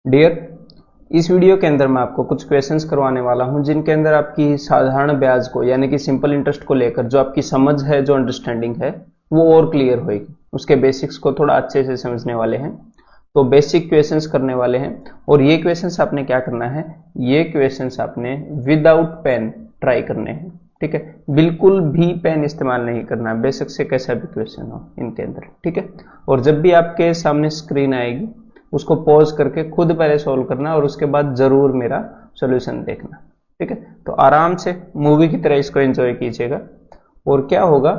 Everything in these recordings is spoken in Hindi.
डियर, इस वीडियो के अंदर मैं आपको कुछ क्वेश्चंस करवाने वाला हूं जिनके अंदर आपकी साधारण ब्याज को यानी कि सिंपल इंटरेस्ट को लेकर जो आपकी समझ है, जो अंडरस्टैंडिंग है, वो और क्लियर होगी। उसके बेसिक्स को थोड़ा अच्छे से समझने वाले हैं। तो बेसिक क्वेश्चंस करने वाले हैं और ये क्वेश्चंस आपने क्या करना है, ये क्वेश्चंस आपने विदाउट पेन ट्राई करने हैं। ठीक है, बिल्कुल भी पेन इस्तेमाल नहीं करना, बेशक से कैसा भी क्वेश्चन हो इनके अंदर। ठीक है, और जब भी आपके सामने स्क्रीन आएगी उसको पॉज करके खुद पहले सॉल्व करना और उसके बाद जरूर मेरा सॉल्यूशन देखना। ठीक है, तो आराम से मूवी की तरह इसको एंजॉय कीजिएगा। और क्या होगा,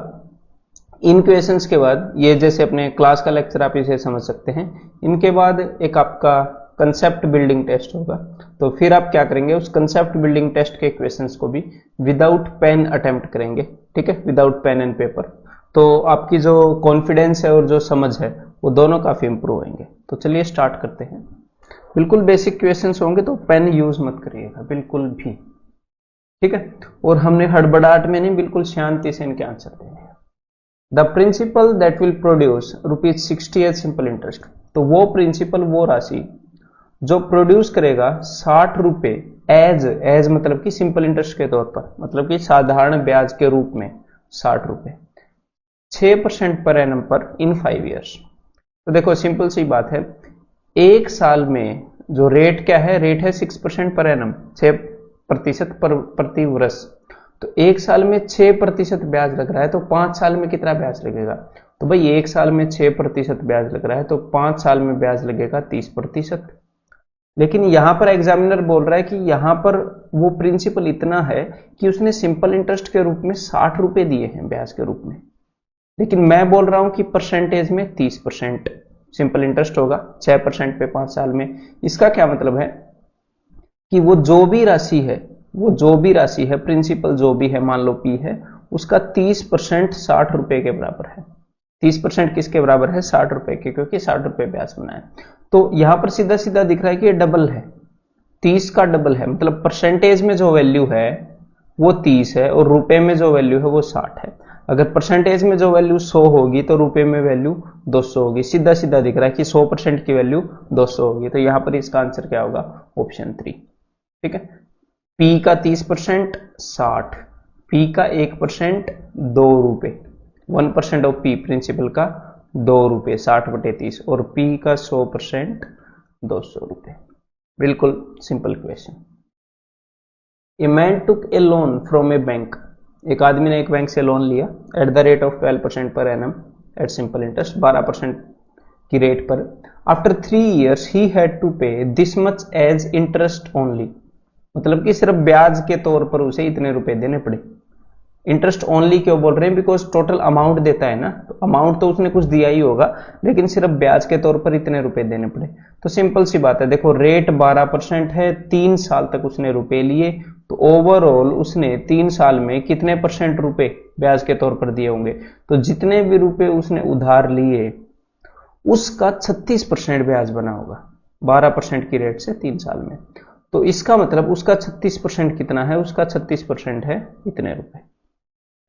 इन क्वेश्चंस के बाद, ये जैसे अपने क्लास का लेक्चर आप इसे समझ सकते हैं, इनके बाद एक आपका कंसेप्ट बिल्डिंग टेस्ट होगा। तो फिर आप क्या करेंगे, उस कंसेप्ट बिल्डिंग टेस्ट के क्वेश्चंस को भी विदाउट पेन अटेम्प्ट करेंगे। ठीक है, विदाउट पेन एंड पेपर। तो आपकी जो कॉन्फिडेंस है और जो समझ है वो दोनों काफी इंप्रूव होंगे। तो चलिए स्टार्ट करते हैं। बिल्कुल बेसिक क्वेश्चंस होंगे तो पेन यूज मत करिएगा बिल्कुल भी। ठीक है, और हमने हड़बड़ाहट में नहीं, बिल्कुल शांति से इनके आंसर देने हैं। The principal that will produce ₹60 as simple interest. तो वो प्रिंसिपल, वो राशि जो प्रोड्यूस करेगा 60 रुपए एज मतलब कि सिंपल इंटरेस्ट के तौर पर, मतलब कि साधारण ब्याज के रूप में 60 रुपए 6% पर एनम पर इन 5 ईयर्स। तो देखो सिंपल सी बात है, एक साल में जो रेट क्या है, रेट है 6% पर एनम, 6% प्रति वर्ष। तो एक साल में 6% ब्याज लग रहा है, तो 5 साल में कितना ब्याज लगेगा? तो भाई एक साल में 6% ब्याज लग रहा है तो 5 साल में ब्याज लगेगा 30%। लेकिन यहां पर एग्जामिनर बोल रहा है कि यहां पर वो प्रिंसिपल इतना है कि उसने सिंपल इंटरेस्ट के रूप में 60 रुपए दिए हैं ब्याज के रूप में, लेकिन मैं बोल रहा हूं कि परसेंटेज में 30% सिंपल इंटरेस्ट होगा 6% पे 5 साल में। इसका क्या मतलब है कि वो जो भी राशि है, वो जो भी राशि है, प्रिंसिपल जो भी है, मान लो पी है, उसका 30% 60 रुपए के बराबर है। 30% किसके बराबर है? 60 रुपए के, क्योंकि 60 रुपए ब्याज बना है। तो यहां पर सीधा सीधा दिख रहा है कि ये डबल है, 30 का डबल है। मतलब परसेंटेज में जो वैल्यू है वो 30 है और रुपए में जो वैल्यू है वो 60 है। अगर परसेंटेज में जो वैल्यू 100 होगी तो रुपए में वैल्यू 200 होगी। सीधा सीधा दिख रहा है कि 100% की वैल्यू 200 होगी। तो यहां पर इसका आंसर क्या होगा? ऑप्शन 3। ठीक है, पी का 30% 60, पी का 1% 2 रुपए, 1% ऑफ पी प्रिंसिपल का 2 रुपए 60/30, और पी का 100% 200 रुपए। बिल्कुल simple question. A man took A loan from A bank. एक आदमी ने एक बैंक से लोन लिया at the rate of 12% per annum eight simple interest, 12% की रेट पर। After 3 years he had to pay this much as interest only. मतलब कि सिर्फ ब्याज के तौर पर उसे इतने रुपए देने पड़े। इंटरेस्ट ओनली क्यों बोल रहे हैं? बिकॉज टोटल अमाउंट देता है ना, तो अमाउंट तो उसने कुछ दिया ही होगा, लेकिन सिर्फ ब्याज के तौर पर इतने रुपए देने पड़े। तो सिंपल सी बात है, देखो रेट 12% है, 3 साल तक उसने रुपए लिए, तो ओवरऑल उसने 3 साल में कितने परसेंट रुपए ब्याज के तौर पर दिए होंगे? तो जितने भी रुपए उसने उधार लिए उसका 36% ब्याज बना होगा 12% की रेट से 3 साल में। तो इसका मतलब उसका 36% कितना है? उसका 36% है इतने रुपए।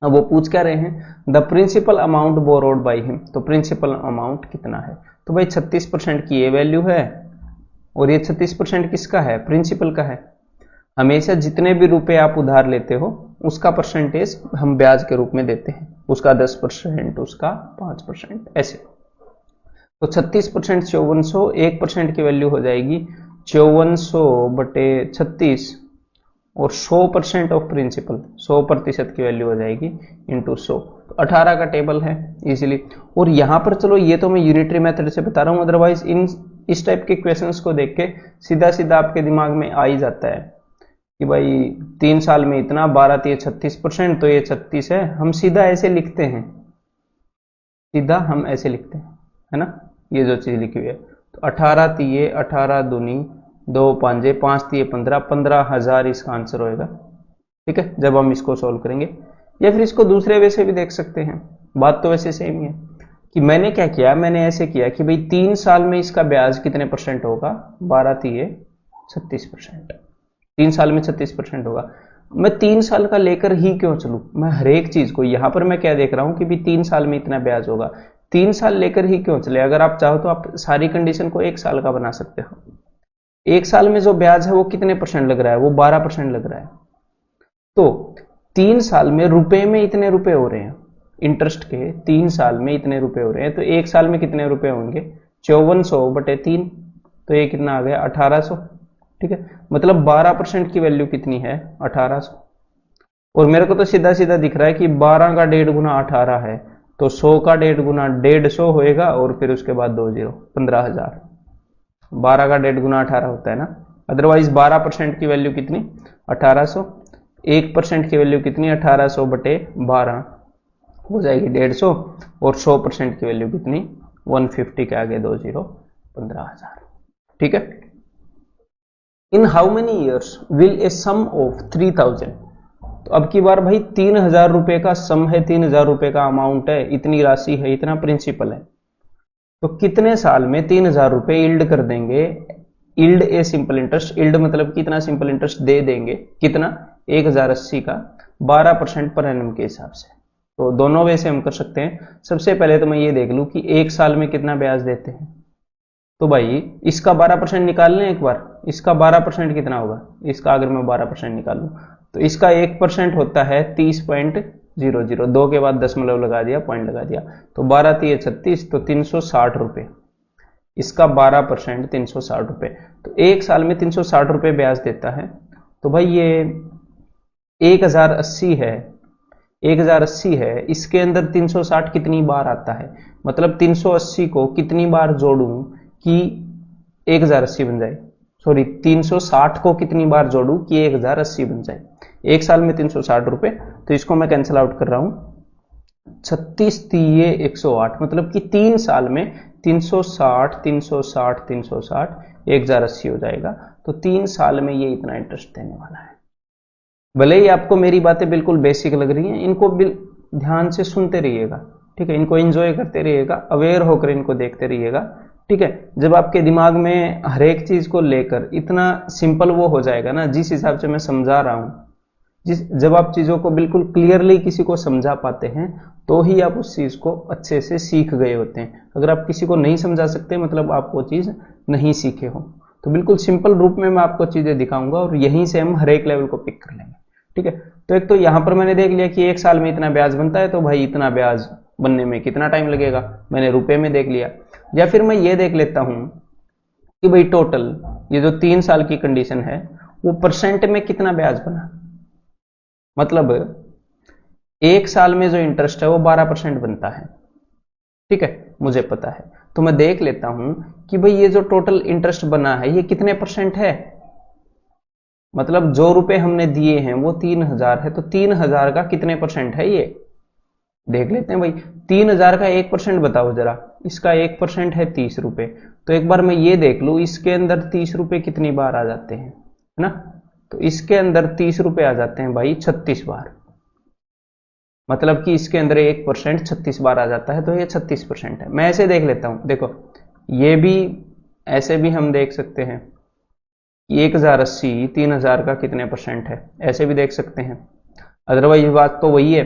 अब वो पूछ क्या रहे हैं? The principal amount borrowed by him. तो प्रिंसिपल अमाउंट कितना है? तो भाई 36% की ये वैल्यू है और ये 36% किसका है? प्रिंसिपल का है। हमेशा जितने भी रुपए आप उधार लेते हो उसका परसेंटेज हम ब्याज के रूप में देते हैं, उसका 10%, उसका 5%, ऐसे। तो 36% 5400, 1% की वैल्यू हो जाएगी 5400/36, और 100% ऑफ प्रिंसिपल 100% की वैल्यू हो जाएगी इंटू 100। तो 18 का टेबल है इजीली। और यहां पर चलो ये तो मैं यूनिटरी मेथड से बता रहा हूं, अदरवाइज इस टाइप के क्वेश्चंस को देख के सीधा सीधा आपके दिमाग में आ ही जाता है कि भाई 3 साल में इतना, 12 3 36%, तो ये 36 है। हम सीधा ऐसे लिखते हैं, सीधा हम ऐसे लिखते हैं, है ना, ये जो चीज लिखी हुई है। तो 18 तिये 18 दूनी 2 पांजे 5 तिये 15, 15,000 इसका आंसर होएगा। ठीक है, जब हम इसको सोल्व करेंगे। या फिर इसको दूसरे वे से भी देख सकते हैं, बात तो वैसे सेम ही है कि मैंने क्या किया, मैंने ऐसे किया कि भाई 3 साल में इसका ब्याज कितने परसेंट होगा? 12 तिये 36%। 3 साल में 36% होगा। मैं 3 साल का लेकर ही क्यों चलूं? मैं हर एक चीज को, यहां पर मैं क्या देख रहा हूं कि भी 3 साल में इतना ब्याज होगा, 3 साल लेकर ही क्यों चले? अगर आप चाहो तो आप सारी कंडीशन को 1 साल का बना सकते हो। एक साल में जो ब्याज है वो कितने परसेंट लग रहा है, वो 12% लग रहा है। तो 3 साल में रुपए में इतने रुपए हो रहे हैं, इंटरेस्ट के 3 साल में इतने रुपए हो रहे हैं, तो एक साल में कितने रुपए होंगे, 5400/3, तो ये कितना आ गया, 1800। ठीक है, मतलब 12% की वैल्यू कितनी है, 1800। और मेरे को तो सीधा सीधा दिख रहा है कि 12 का 1.5 गुना 18 है, तो 100 का 1.5 गुना 150 होएगा, और फिर उसके बाद 2 जीरो, 15,000। 12 का 1.5 गुना 18 होता है ना। अदरवाइज 12% की वैल्यू कितनी, 1800। 1% की वैल्यू कितनी, 1800/12 हो जाएगी 150, और 100% की वैल्यू कितनी, 150 के आगे 2 जीरो, 15,000। ठीक है। In how many years will a sum of 3000, तो अब की बार भाई 3000 रुपए का सम है, 3000 रुपए का अमाउंट है, इतनी राशि है, इतना प्रिंसिपल है, तो कितने साल में 3000 रुपए इल्ड कर देंगे, yield a simple interest, yield मतलब कितना सिंपल इंटरेस्ट दे देंगे, कितना, 1080 का 12% पर एनम के हिसाब से। तो दोनों वे से हम कर सकते हैं। सबसे पहले तो मैं ये देख लूं कि एक साल में कितना ब्याज देते हैं, तो भाई इसका 12% निकाल लें एक बार। इसका 12% कितना होगा, इसका अगर मैं 12% निकालूं तो इसका 1% होता है 30.00, 2 के बाद दशमलव लगा दिया, पॉइंट लगा दिया, तो 12 3 36, तो 360 रुपए। इसका 12% 360 रुपए, तो एक साल में 360 रुपए ब्याज देता है। तो भाई ये 1080 है, 1080 है, इसके अंदर 360 कितनी बार आता है, मतलब 380 को कितनी बार जोड़ूं कि 1080 बन जाए, सॉरी 360 को कितनी बार जोड़ूं कि 1080 बन जाए। एक साल में 360 रुपए, तो इसको मैं कैंसिल आउट कर रहा हूं, 36 3 108, मतलब कि 3 साल में 360 360 360 1080 हो जाएगा। तो 3 साल में ये इतना इंटरेस्ट देने वाला है। भले ही आपको मेरी बातें बिल्कुल बेसिक लग रही हैं, इनको ध्यान से सुनते रहिएगा, ठीक है, इनको एंजॉय करते रहिएगा, अवेयर होकर इनको देखते रहिएगा। ठीक है, जब आपके दिमाग में हर एक चीज को लेकर इतना सिंपल वो हो जाएगा ना, जिस हिसाब से मैं समझा रहा हूं, जब आप चीजों को बिल्कुल क्लियरली किसी को समझा पाते हैं, तो ही आप उस चीज को अच्छे से सीख गए होते हैं। अगर आप किसी को नहीं समझा सकते, मतलब आप वो चीज नहीं सीखे हो। तो बिल्कुल सिंपल रूप में मैं आपको चीजें दिखाऊंगा, और यहीं से हम हर एक लेवल को पिक कर लेंगे। ठीक है, तो एक तो यहां पर मैंने देख लिया कि एक साल में इतना ब्याज बनता है, तो भाई इतना ब्याज बनने में कितना टाइम लगेगा, मैंने रुपए में देख लिया। या फिर मैं ये देख लेता हूं कि भाई टोटल ये जो 3 साल की कंडीशन है, वो परसेंट में कितना ब्याज बना, मतलब एक साल में जो इंटरेस्ट है वो 12% बनता है। ठीक है, मुझे पता है, तो मैं देख लेता हूं कि भाई ये जो टोटल इंटरेस्ट बना है ये कितने परसेंट है, मतलब जो रुपए हमने दिए हैं वो 3000 है, तो 3000 का कितने परसेंट है, ये देख लेते हैं भाई। 3000 का 1% बताओ जरा, इसका 1% है 30 रुपए, तो एक बार मैं ये देख लू इसके अंदर 30 रुपए कितनी बार आ जाते हैं, है ना, तो इसके अंदर 30 रुपए आ जाते हैं भाई 36 बार, मतलब कि इसके अंदर 1% 36 बार आ जाता है, तो ये 36% है। मैं ऐसे देख लेता हूं, देखो ये भी ऐसे भी हम देख सकते हैं कि 1080 3000 का कितने परसेंट है, ऐसे भी देख सकते हैं। अदरवाइज बात तो वही है,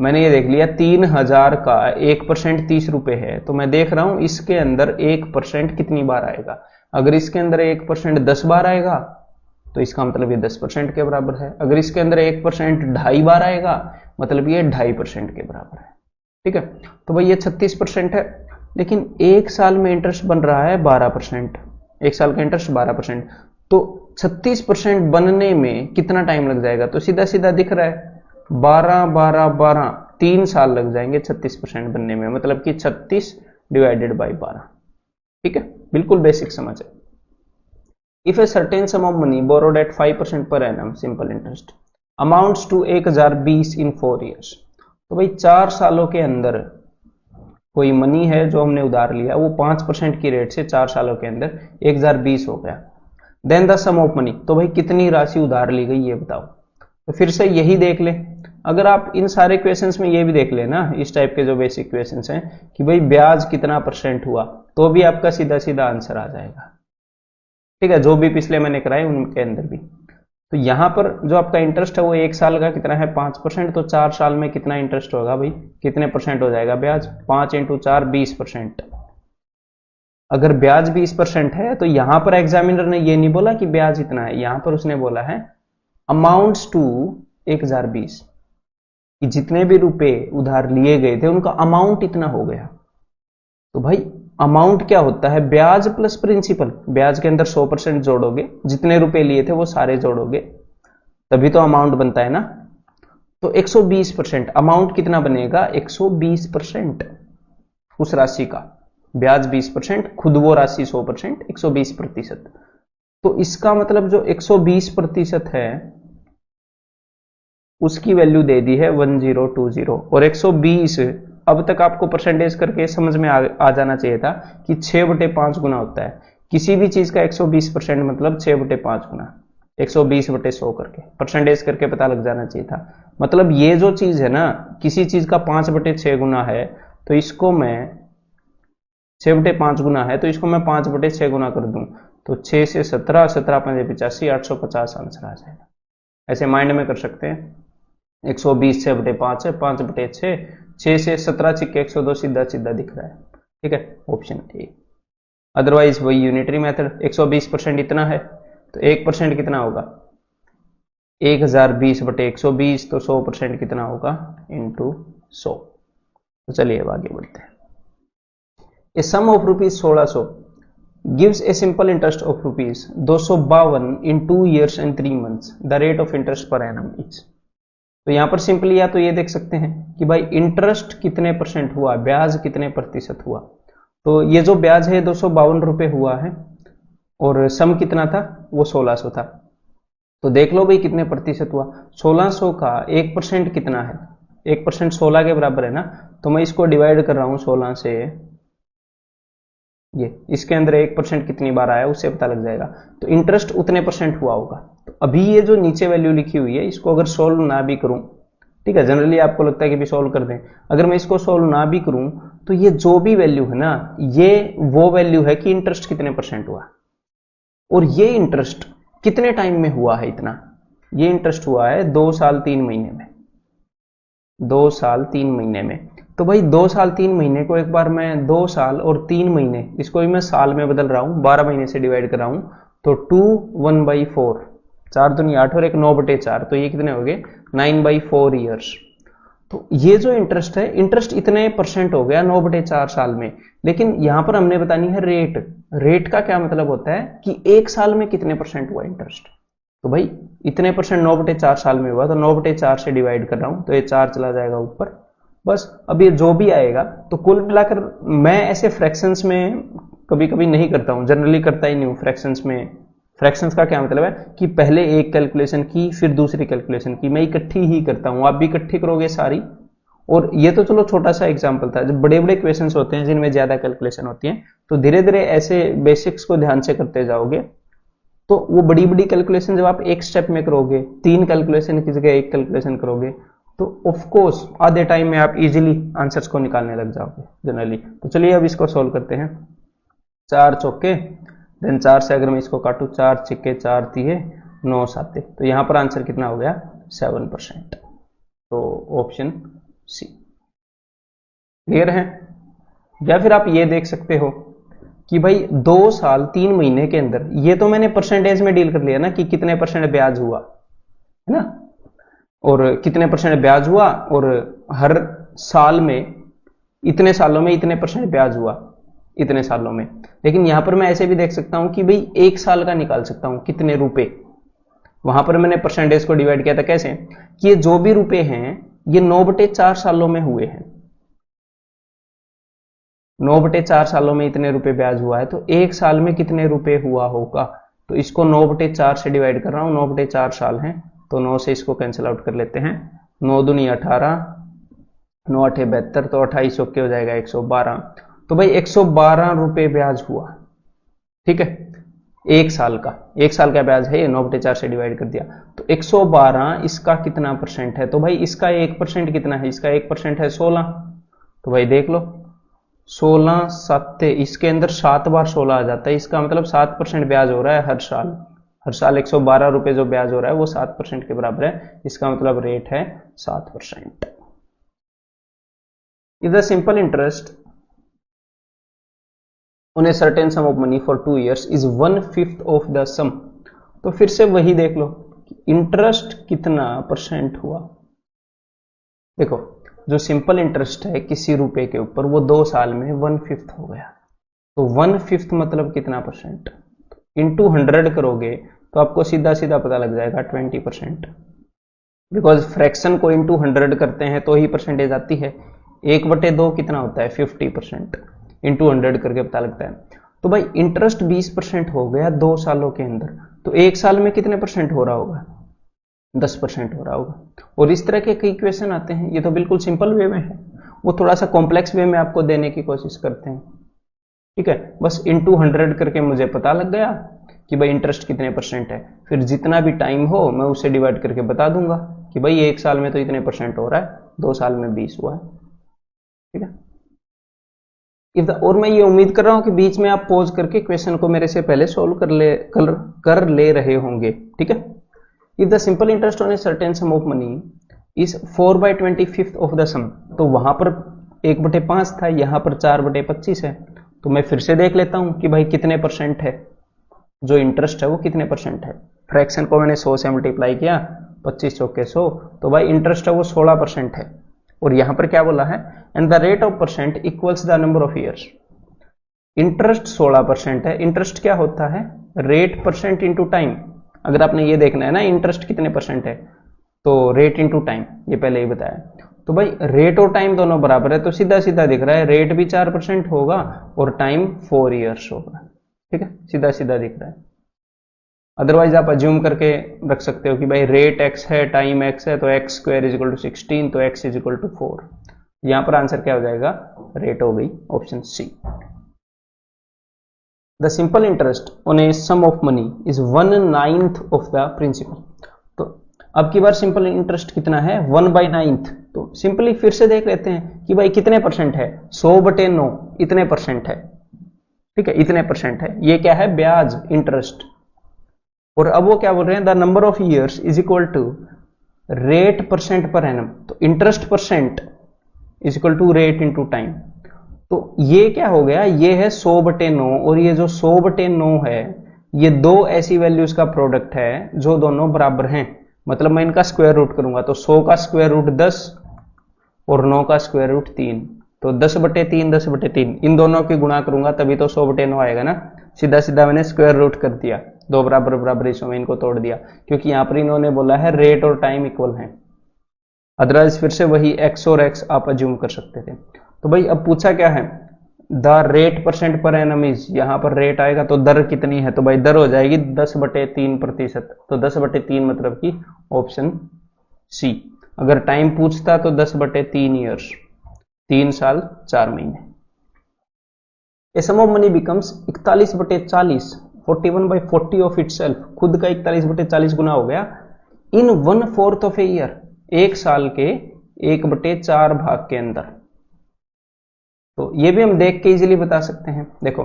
मैंने ये देख लिया 3000 का 1% 30 रुपए है, तो मैं देख रहा हूं इसके अंदर 1% कितनी बार आएगा। अगर इसके अंदर 1% 10 बार आएगा, तो इसका मतलब ये 10% के बराबर है। अगर इसके अंदर 1% 2.5 बार आएगा, मतलब ये 2.5% के बराबर है। ठीक है, तो भाई ये 36% है, लेकिन एक साल में इंटरेस्ट बन रहा है 12%, एक साल का इंटरेस्ट 12%, तो 36% बनने में कितना टाइम लग जाएगा, तो सीधा सीधा दिख रहा है 12 12 12, 3 साल लग जाएंगे 36% बनने में, मतलब कि 36 डिवाइडेड बाई 12। ठीक है, बिल्कुल बेसिक समझ है। If a certain sum of money borrowed at 5% per annum simple interest amounts to 1020 in 4 years, तो भाई 4 सालों के अंदर कोई मनी है जो हमने उधार लिया, वो 5% की रेट से 4 सालों के अंदर 1020 हो गया। Then the sum of money, तो भाई कितनी राशि उधार ली गई ये बताओ। तो फिर से यही देख ले, अगर आप इन सारे क्वेश्चंस में ये भी देख लेना, इस टाइप के जो बेसिक क्वेश्चंस हैं कि भाई ब्याज कितना परसेंट हुआ, तो भी आपका सीधा सीधा आंसर आ जाएगा। ठीक है, जो भी पिछले मैंने कराए उनके अंदर भी। तो यहां पर जो आपका इंटरेस्ट है वो एक साल का कितना है 5%, तो 4 साल में कितना इंटरेस्ट होगा भाई, कितने परसेंट हो जाएगा ब्याज, 5 × 4 20%। अगर ब्याज 20% है तो यहां पर एग्जामिनर ने ये नहीं बोला कि ब्याज इतना है, यहां पर उसने बोला है अमाउंट्स टू 1020, कि जितने भी रुपए उधार लिए गए थे उनका अमाउंट इतना हो गया। तो भाई अमाउंट क्या होता है? ब्याज प्लस प्रिंसिपल। ब्याज के अंदर 100% जोड़ोगे, जितने रुपए लिए थे वो सारे जोड़ोगे, तभी तो अमाउंट बनता है ना। तो 120% अमाउंट कितना बनेगा? 120% उस राशि का। ब्याज 20%, खुद वो राशि 100%, 120%। तो इसका मतलब जो 120% है उसकी वैल्यू दे दी है 1020, और 120 अब तक आपको परसेंटेज करके समझ में आ जाना चाहिए था कि 6/5 गुना होता है। किसी भी चीज का 120% मतलब 6/5 गुना, 120/100 करके परसेंटेज करके पता लग जाना चाहिए था। मतलब ये जो चीज है ना, किसी चीज का 5/6 गुना है, तो इसको मैं 6/5 गुना है तो इसको मैं 5/6 गुना कर दूं तो 6 से 17, 17 5 85, 850 आंसर आ जाएगा। ऐसे माइंड में कर सकते हैं। 120 6/5 है, 5/6, 6 से 17 छिक्के 102, सीधा सीधा दिख रहा है। ठीक है, ऑप्शन ए। अदरवाइज वही यूनिटरी मेथड, 120% इतना है तो 1% कितना होगा? 1020/120, तो 100% कितना होगा? इंटू 100। तो चलिए अब आगे बढ़ते हैं। ए sum of rupees 1600 gives a simple interest of rupees 252 in 2 years and 3 months. The rate of interest per annum is. तो यहां पर सिंपली या तो ये देख सकते हैं कि भाई इंटरेस्ट कितने परसेंट हुआ, ब्याज कितने प्रतिशत हुआ। तो ये जो ब्याज है 252 रुपए हुआ है और सम कितना था? वो 1600 था। तो देख लो भाई कितने प्रतिशत हुआ। 1600 का 1% कितना है? 1% 16 के बराबर है ना। तो मैं इसको डिवाइड कर रहा हूं 16 से, ये इसके अंदर 1% कितनी बार आया उससे पता लग जाएगा। तो इंटरेस्ट उतने परसेंट हुआ होगा। तो अभी ये जो नीचे वैल्यू लिखी हुई है इसको अगर सोल्व ना भी करूं, ठीक है, जनरली आपको लगता है कि भी सोल्व कर दें, अगर मैं इसको सोल्व ना भी करूं तो ये जो भी वैल्यू है ना, ये वो वैल्यू है कि इंटरेस्ट कितने परसेंट हुआ। और ये इंटरेस्ट कितने टाइम में हुआ है इतना? ये इंटरेस्ट हुआ है 2 साल 3 महीने में। 2 साल 3 महीने में। तो भाई 2 साल 3 महीने को एक बार मैं 2 साल और 3 महीने, इसको भी मैं साल में बदल रहा हूं, 12 महीने से डिवाइड कर रहा हूं, तो 2 1/4, 4 दूनी 8 और 1 9/4, तो ये कितने हो गए? 9/4 ईयर्स। तो ये जो इंटरेस्ट है, इंटरेस्ट इतने परसेंट हो गया 9/4 साल में। लेकिन यहां पर हमने बतानी है रेट। रेट का क्या मतलब होता है कि एक साल में कितने परसेंट हुआ इंटरेस्ट। तो भाई इतने परसेंट 9/4 साल में हुआ, तो 9/4 से डिवाइड कर रहा हूं तो ये 4 चला जाएगा ऊपर। बस अब ये जो भी आएगा, तो कुल मिलाकर मैं ऐसे फ्रैक्शंस में कभी कभी नहीं करता हूं, जनरली करता ही नहीं हूं फ्रैक्शंस में। फ्रैक्शंस का क्या मतलब है कि पहले एक कैलकुलेशन की फिर दूसरी कैलकुलेशन की, मैं इकट्ठी ही करता हूं। आप भी इकट्ठी करोगे सारी। और ये तो चलो छोटा सा एग्जांपल था। जब बड़े बड़े क्वेश्चंस होते हैं जिनमें ज्यादा कैलकुलेशन होती है, तो धीरे धीरे ऐसे बेसिक्स को ध्यान से करते जाओगे, तो वो बड़ी बड़ी कैलकुलेशन जब आप एक स्टेप में करोगे, 3 कैलकुलेशन की जगह एक कैलकुलेशन करोगे, तो ऑफ कोर्स आधे टाइम में आप इजीली आंसर्स को निकालने लग जाओगे जनरली। तो चलिए अब इसको सोल्व करते हैं। 4 चौके, देन 4 से अगर मैं इसको काटूं, 4 छिक्के 4 तिहे 9 साते, तो यहां पर आंसर कितना हो गया? 7%। तो ऑप्शन सी। क्लियर है? या फिर आप ये देख सकते हो कि भाई 2 साल 3 महीने के अंदर, ये तो मैंने परसेंटेज में डील कर लिया ना कि कितने परसेंट ब्याज हुआ है ना, और कितने परसेंट ब्याज हुआ, और हर साल में इतने सालों में इतने परसेंट ब्याज हुआ इतने सालों में। लेकिन यहां पर मैं ऐसे भी देख सकता हूं कि भाई एक साल का निकाल सकता हूं कितने रुपए। वहां पर मैंने परसेंटेज को डिवाइड किया था कैसे कि ये जो भी रुपए हैं ये 9/4 सालों में हुए हैं। 9/4 सालों में इतने रुपए ब्याज हुआ है, तो एक साल में कितने रुपए हुआ होगा। तो इसको 9/4 से डिवाइड कर रहा हूं, 9/4 साल है तो 9 से इसको कैंसिल आउट कर लेते हैं। 9 दूनी 18, 9 8 72, तो 28 के हो जाएगा 112। तो भाई 112 रुपए ब्याज हुआ। ठीक है, एक साल का ब्याज है ये, 9/4 से डिवाइड कर दिया तो 112, इसका कितना परसेंट है? तो भाई इसका 1% कितना है? इसका 1% है 16। तो भाई देख लो 16 7, इसके अंदर 7 बार 16 आ जाता है, इसका मतलब 7% ब्याज हो रहा है हर साल। हर साल 112 रुपए जो ब्याज हो रहा है वो 7% के बराबर है, इसका मतलब रेट है 7%। Is the simple interest on a certain sum of money for 2 years is 1/5 of the sum. तो फिर से वही देख लो, इंटरेस्ट कितना परसेंट हुआ। देखो जो सिंपल इंटरेस्ट है किसी रुपए के ऊपर वो 2 साल में 1/5 हो गया, तो 1/5 मतलब कितना परसेंट, इंटू 100 करोगे तो आपको सीधा सीधा पता लग जाएगा 20%। बिकॉज फ्रैक्शन को इंटू 100 करते हैं तो ही परसेंटेज आती है। 1/2 कितना होता है 50%, इंटू 100 करके पता लगता है। तो भाई इंटरेस्ट 20% हो गया 2 सालों के अंदर, तो 1 साल में कितने परसेंट हो रहा होगा, 10% हो रहा होगा। और इस तरह के कई क्वेश्चन आते हैं, ये तो बिल्कुल सिंपल वे में है, वो थोड़ा सा कॉम्प्लेक्स वे में आपको देने की कोशिश करते हैं। ठीक है, बस इंटू 100 करके मुझे पता लग गया कि भाई इंटरेस्ट कितने परसेंट है, फिर जितना भी टाइम हो मैं उसे डिवाइड करके बता दूंगा कि भाई 1 साल में तो इतने परसेंट हो रहा है, 2 साल में 20 हुआ है। ठीक है, और मैं ये उम्मीद कर रहा हूं कि बीच में आप पॉज करके क्वेश्चन को मेरे से पहले सोल्व कर ले रहे होंगे। ठीक है, if the simple interest on a certain sum of money is 4/25 of the sum, तो वहां पर 1/5 था, यहां पर 4/25 है। तो मैं फिर से देख लेता हूं कि भाई कितने परसेंट है, जो इंटरेस्ट है वो कितने परसेंट है। फ्रैक्शन को मैंने 100 से मल्टीप्लाई किया, 25 चौके 100, तो भाई इंटरेस्ट है वो 16% है। और यहां पर क्या बोला है, and the rate of percent equals the number of years. Interest 16% है, इंटरेस्ट क्या होता है, रेट परसेंट इंटू टाइम। अगर आपने ये देखना है ना इंटरेस्ट कितने परसेंट है, तो रेट इंटू टाइम, ये पहले ही बताया। तो भाई रेट और टाइम दोनों बराबर है, तो सीधा सीधा दिख रहा है रेट भी 4% होगा और टाइम 4 ईयर्स होगा। ठीक है, सीधा सीधा दिख रहा है। अदरवाइज आप अज्यूम करके रख सकते हो कि भाई रेट x है, टाइम x है, तो x² = 16, तो x = 4। यहां पर आंसर क्या हो जाएगा, रेट हो गई option C. The simple interest on a sum of money is 1/9 of the principal. तो अब की बार सिंपल इंटरेस्ट कितना है, 1/9। तो सिंपली फिर से देख लेते हैं कि भाई कितने परसेंट है, 100/9 इतने परसेंट है। ठीक है, इतने परसेंट है, ये क्या है, ब्याज, इंटरेस्ट। और अब वो क्या बोल रहे हैं, the number of years is equal to rate percent per annum. तो interest percent is equal to rate into time. तो ये क्या हो गया, ये है 100/9, और ये जो 100/9 है ये दो ऐसी वैल्यूज का प्रोडक्ट है जो दोनों बराबर हैं। मतलब मैं इनका स्क्वायर रूट करूंगा तो 100 का स्क्वायर रूट 10 और 9 का स्क्वायर रूट 3, तो 10/3 10/3, इन दोनों की गुणा करूंगा तभी तो 100/9 आएगा ना। सीधा सीधा मैंने स्क्वायर रूट कर दिया, दो बराबर बराबर हिस्सों में इनको तोड़ दिया, क्योंकि यहां पर इन्होंने बोला है रेट और टाइम इक्वल हैं। अदरवाइज फिर से वही x और x आप अज्यूम कर सकते थे। तो भाई अब पूछा क्या है, the rate percent per annum is, यहां पर रेट आएगा तो दर कितनी है, तो भाई दर हो जाएगी 10/3%। तो 10/3 मतलब कि ऑप्शन सी। अगर टाइम पूछता तो 10/3 ईयर्स, 3 साल 4 महीने। A sum of money becomes 41/40, 41/40 of itself, खुद का 41/40 गुना हो गया, इन 1/4 ऑफ ए ईयर, 1 साल के 1/4 भाग के अंदर। तो ये भी हम देख के इजीली बता सकते हैं। देखो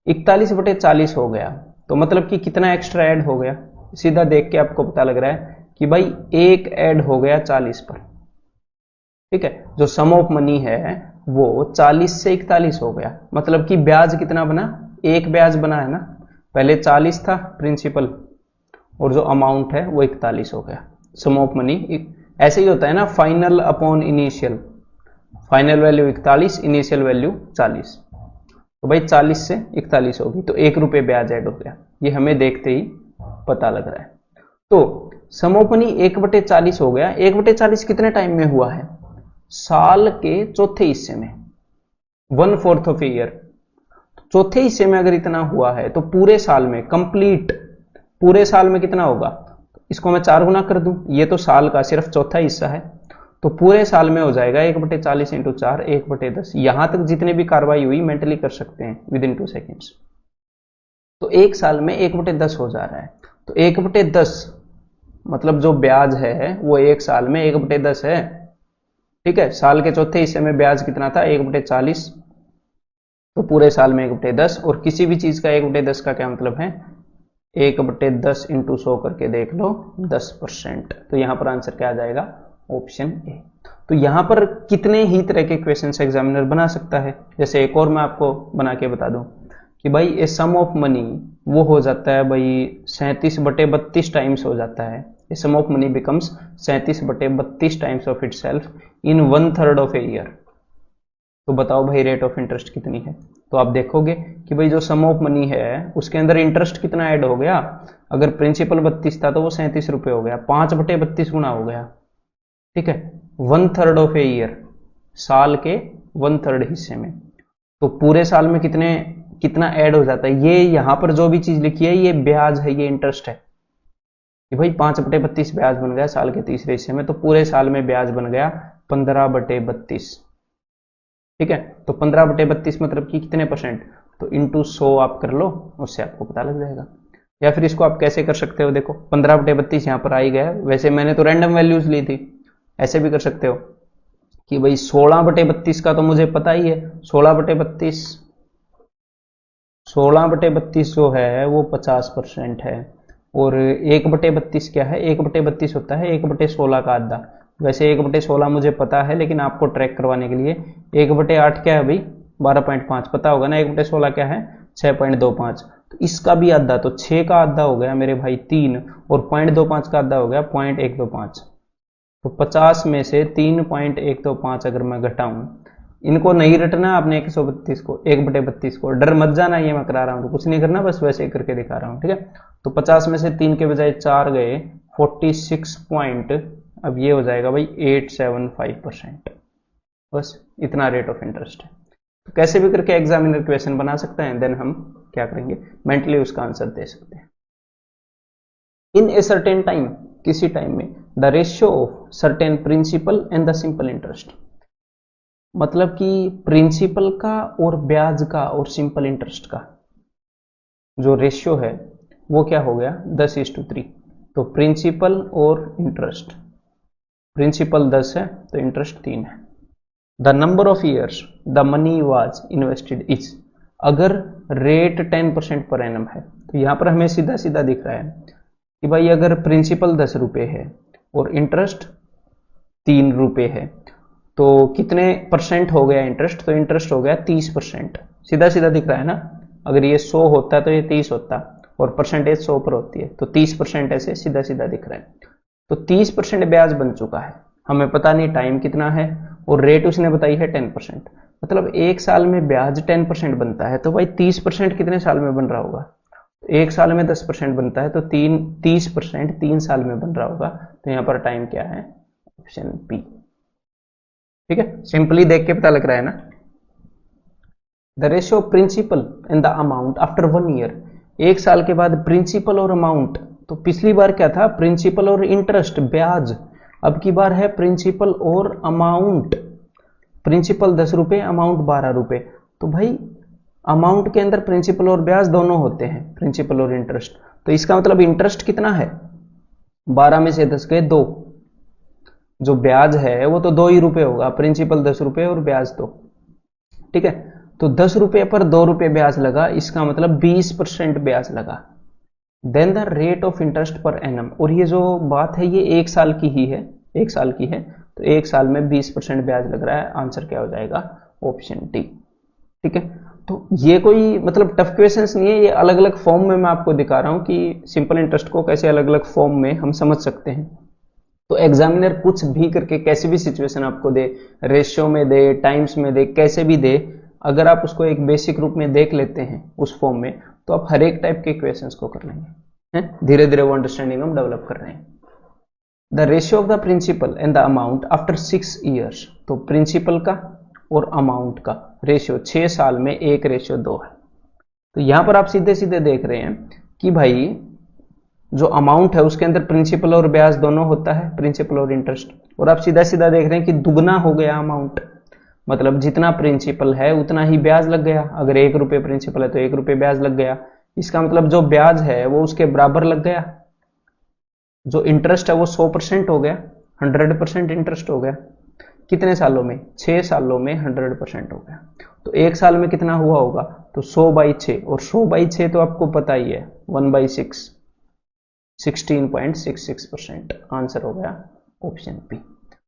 41/40 हो गया तो मतलब कि कितना एक्स्ट्रा ऐड हो गया, सीधा देख के आपको पता लग रहा है कि भाई 1 ऐड हो गया 40 पर। ठीक है, जो सम ऑफ मनी है वो 40 से 41 हो गया, मतलब कि ब्याज कितना बना, 1 ब्याज बना है ना। पहले 40 था प्रिंसिपल और जो अमाउंट है वो 41 हो गया। सम ऑफ मनी ऐसे ही होता है ना, final upon initial, final value 41, initial value 40। तो भाई 40 से 41 होगी तो 1 रुपये ब्याज ऐड हो गया, ये हमें देखते ही पता लग रहा है। तो सम ऑफ मनी 1/40 हो गया। 1/40 कितने टाइम में हुआ है, साल के चौथे हिस्से में, 1/4 ऑफ ईयर। चौथे हिस्से में अगर इतना हुआ है तो पूरे साल में कंप्लीट, पूरे साल में कितना होगा, इसको मैं 4 गुना कर दूं, ये तो साल का सिर्फ चौथा हिस्सा है, तो पूरे साल में हो जाएगा 1/40 × 4, 1/10। यहां तक जितने भी कार्रवाई हुई मेंटली कर सकते हैं विद इन 2 सेकेंड्स। तो 1 साल में 1/10 हो जा रहा है, तो 1/10 मतलब जो ब्याज है वो 1 साल में 1/10 है। ठीक है, साल के चौथे हिस्से में ब्याज कितना था, 1/40, तो पूरे साल में 1/10। और किसी भी चीज का 1/10 का क्या मतलब है, 1/10 × 100 करके देख लो, 10%। तो यहां पर आंसर क्या आ जाएगा, ऑप्शन ए। तो यहां पर कितने ही तरह के क्वेश्चंस एग्जामिनर बना सकता है। जैसे एक और मैं आपको बना के बता दूं, कि भाई ए सम ऑफ मनी वो हो जाता है भाई 37/32 टाइम्स हो जाता है। A sum of money becomes 37/32 times of itself in 1/3 of a year. तो बताओ भाई रेट ऑफ इंटरेस्ट कितनी है। तो आप देखोगे कि भाई जो सम ऑफ मनी है उसके अंदर इंटरेस्ट कितना ऐड हो गया। अगर प्रिंसिपल 32 था तो वो 37 रुपए हो गया, 5/32 गुना हो गया। ठीक है, 1/3 ऑफ ए ईयर, साल के 1/3 हिस्से में। तो पूरे साल में कितना ऐड हो जाता है। ये यहां पर जो भी चीज लिखी है ये ब्याज है, ये इंटरेस्ट है कि भाई 5/32 ब्याज बन गया साल के तीसरे हिस्से में। तो पूरे साल में ब्याज बन गया 15/32। ठीक है, तो 15/32 मतलब कि कितने %, तो इंटू 100 आप कर लो, उससे आपको पता लग जाएगा। या फिर इसको आप कैसे कर सकते हो, देखो 15/32 यहां पर आ ही गया। वैसे मैंने तो रैंडम वैल्यूज ली थी, ऐसे भी कर सकते हो कि भाई 16/32 का तो मुझे पता ही है। 16/32 जो है वो 50% है। और 1/32 क्या है, 1/32 होता है 1/16 का आधा। वैसे 1/16 मुझे पता है, लेकिन आपको ट्रैक करवाने के लिए 1/8 क्या है भाई 12.5 पता होगा ना। 1/16 क्या है 6.25। तो इसका भी आधा, तो 6 का आधा हो गया मेरे भाई 3, और 0.25 का आधा हो गया 0.125। तो 50 में से 3.125 अगर मैं घटाऊं, इनको नहीं रटना आपने 1/32 को, डर मत जाना, ये मैं करा रहा हूं तो कुछ नहीं करना, बस वैसे ही करके दिखा रहा हूं। ठीक है, तो 50 में से 3 के बजाय 4 गए, 46 पॉइंट, अब ये हो जाएगा भाई 875%। बस इतना रेट ऑफ इंटरेस्ट है। तो कैसे भी करके एग्जामिनर क्वेश्चन बना सकते हैं, देन हम क्या करेंगे, मेंटली उसका आंसर दे सकते हैं। इन ए सर्टेन टाइम, किसी टाइम में, the ratio of certain principal and the simple interest, मतलब कि प्रिंसिपल का और ब्याज का और सिंपल इंटरेस्ट का जो रेशियो है वो क्या हो गया 10:3। तो प्रिंसिपल और इंटरेस्ट, प्रिंसिपल 10 है तो इंटरेस्ट 3 है। The number of years the money was invested is, अगर रेट 10% पर एनम है तो यहां पर हमें सीधा सीधा दिख रहा है कि भाई अगर प्रिंसिपल 10 रुपए है और इंटरेस्ट 3 रुपए है तो कितने % हो गया इंटरेस्ट, तो इंटरेस्ट हो गया 30%। सीधा सीधा दिख रहा है ना, अगर ये 100 होता तो ये 30 होता, और परसेंटेज 100 पर होती है तो 30% ऐसे सीधा सीधा दिख रहा है। तो 30% ब्याज बन चुका है, हमें पता नहीं टाइम कितना है, और रेट उसने बताई है 10%। मतलब एक साल में ब्याज 10% बनता है, तो भाई 30% कितने साल में बन रहा होगा, एक साल में 10% बनता है तो 30% 3 साल में बन रहा होगा। तो यहां पर टाइम क्या है, ऑप्शन बी। ठीक है, सिंपली देख के पता लग रहा है ना। The ratio of principal and the amount after 1 year, एक साल के बाद प्रिंसिपल और अमाउंट, तो पिछली बार क्या था प्रिंसिपल और इंटरेस्ट ब्याज, अब की बार है प्रिंसिपल और अमाउंट। प्रिंसिपल 10 रुपए, अमाउंट 12 रुपए। तो भाई अमाउंट के अंदर प्रिंसिपल और ब्याज दोनों होते हैं, प्रिंसिपल और इंटरेस्ट। तो इसका मतलब इंटरेस्ट कितना है, 12 में से 10 गए 2, जो ब्याज है वो तो 2 ही रुपए होगा, प्रिंसिपल 10 रुपए और ब्याज 2। ठीक है, तो 10 रुपए पर 2 रुपए ब्याज लगा, इसका मतलब 20% ब्याज लगा। Then the rate of interest per annum, और ये जो बात है ये 1 साल की ही है, 1 साल की है, तो 1 साल में 20% ब्याज लग रहा है। आंसर क्या हो जाएगा, ऑप्शन डी। ठीक है, तो ये कोई मतलब टफ क्वेश्चंस नहीं है, ये अलग अलग फॉर्म में मैं आपको दिखा रहा हूं कि सिंपल इंटरेस्ट को कैसे अलग अलग फॉर्म में हम समझ सकते हैं। तो एग्जामिनर कुछ भी करके कैसे भी सिचुएशन आपको दे, रेशियो में दे, टाइम्स में दे, कैसे भी दे, अगर आप उसको एक बेसिक रूप में देख लेते हैं उस फॉर्म में, तो आप हर एक टाइप के क्वेश्चंस को कर लेंगे। धीरे धीरे वो अंडरस्टैंडिंग हम डेवलप कर रहे हैं। The ratio of the principal and the amount after 6 years, तो प्रिंसिपल का और अमाउंट का रेशियो 6 साल में 1:2 है। तो यहां पर आप सीधे सीधे देख रहे हैं कि भाई जो अमाउंट है उसके अंदर प्रिंसिपल और ब्याज दोनों होता है, प्रिंसिपल और इंटरेस्ट, और आप सीधा सीधा देख रहे हैं कि दुगना हो गया अमाउंट, मतलब जितना प्रिंसिपल है उतना ही ब्याज लग गया। अगर 1 रुपए प्रिंसिपल है तो 1 रुपए ब्याज लग गया, इसका मतलब जो ब्याज है वो उसके बराबर लग गया। जो इंटरेस्ट है वो 100% हो गया, 100% इंटरेस्ट हो गया। कितने सालों में, 6 सालों में 100% हो गया। तो 1 साल में कितना हुआ होगा, तो 100/6, और 100/6 तो आपको पता ही है 1/6, 16.66%। आंसर हो गया ऑप्शन बी।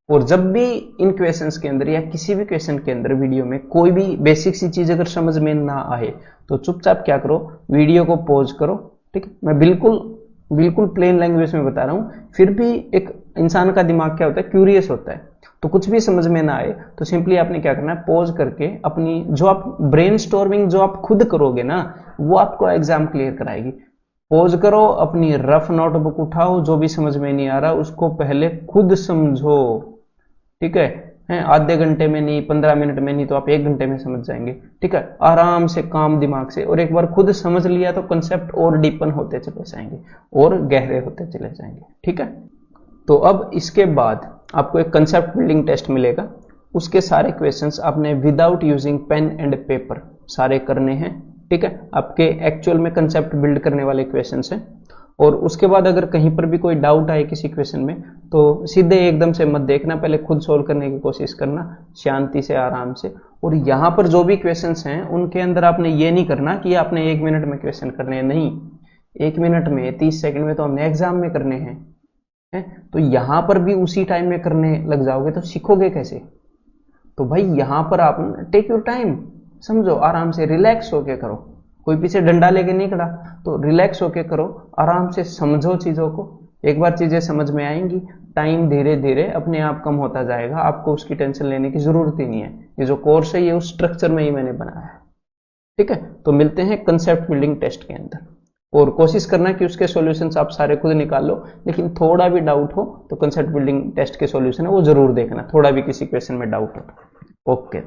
और जब भी इन क्वेश्चंस के अंदर या किसी भी क्वेश्चन के अंदर वीडियो में कोई भी बेसिक सी चीज अगर समझ में ना आए तो चुपचाप क्या करो, वीडियो को पॉज करो। ठीक है, मैं बिल्कुल बिल्कुल प्लेन लैंग्वेज में बता रहा हूं। फिर भी एक इंसान का दिमाग क्या होता है, क्यूरियस होता है। तो कुछ भी समझ में ना आए तो सिंपली आपने क्या करना है, पॉज करके अपनी जो आप ब्रेनस्टॉर्मिंग जो आप खुद करोगे ना, वो आपको एग्जाम क्लियर कराएगी। पॉज करो, अपनी रफ नोटबुक उठाओ, जो भी समझ में नहीं आ रहा उसको पहले खुद समझो। ठीक है, आधे घंटे में नहीं, 15 मिनट में नहीं, तो आप 1 घंटे में समझ जाएंगे। ठीक है, आराम से काम दिमाग से, और एक बार खुद समझ लिया तो कंसेप्ट और डीपन होते चले जाएंगे और गहरे होते चले जाएंगे। ठीक है, तो अब इसके बाद आपको एक कंसेप्ट बिल्डिंग टेस्ट मिलेगा। उसके सारे क्वेश्चंस आपने without using pen and paper सारे करने हैं। ठीक है, आपके एक्चुअल में कंसेप्ट बिल्ड करने वाले क्वेश्चंस हैं। और उसके बाद अगर कहीं पर भी कोई डाउट आए किसी क्वेश्चन में तो सीधे एकदम से मत देखना, पहले खुद सोल्व करने की कोशिश करना शांति से, आराम से। और यहां पर जो भी क्वेश्चंस हैं उनके अंदर आपने ये नहीं करना कि आपने 1 मिनट में क्वेश्चन करने हैं, नहीं। 1 मिनट में, 30 सेकंड में तो हमने एग्जाम में करने हैं। तो यहां पर भी उसी टाइम में करने लग जाओगे तो सीखोगे कैसे? तो भाई यहां पर आप टेक योर टाइम, समझो, आराम से रिलैक्स होके करो। कोई पीछे डंडा लेके नहीं खड़ा, तो रिलैक्स होके करो, आराम से समझो चीजों को। एक बार चीजें समझ में आएंगी, टाइम धीरे धीरे अपने आप कम होता जाएगा, आपको उसकी टेंशन लेने की जरूरत ही नहीं है। ये जो कोर्स है ये उस स्ट्रक्चर में ही मैंने बनाया है। ठीक है, तो मिलते हैं कंसेप्ट बिल्डिंग टेस्ट के अंदर, और कोशिश करना कि उसके सॉल्यूशंस आप सारे खुद निकाल लो। लेकिन थोड़ा भी डाउट हो तो कंसेप्ट बिल्डिंग टेस्ट के सॉल्यूशन है वो जरूर देखना, थोड़ा भी किसी क्वेश्चन में डाउट हो। ओके।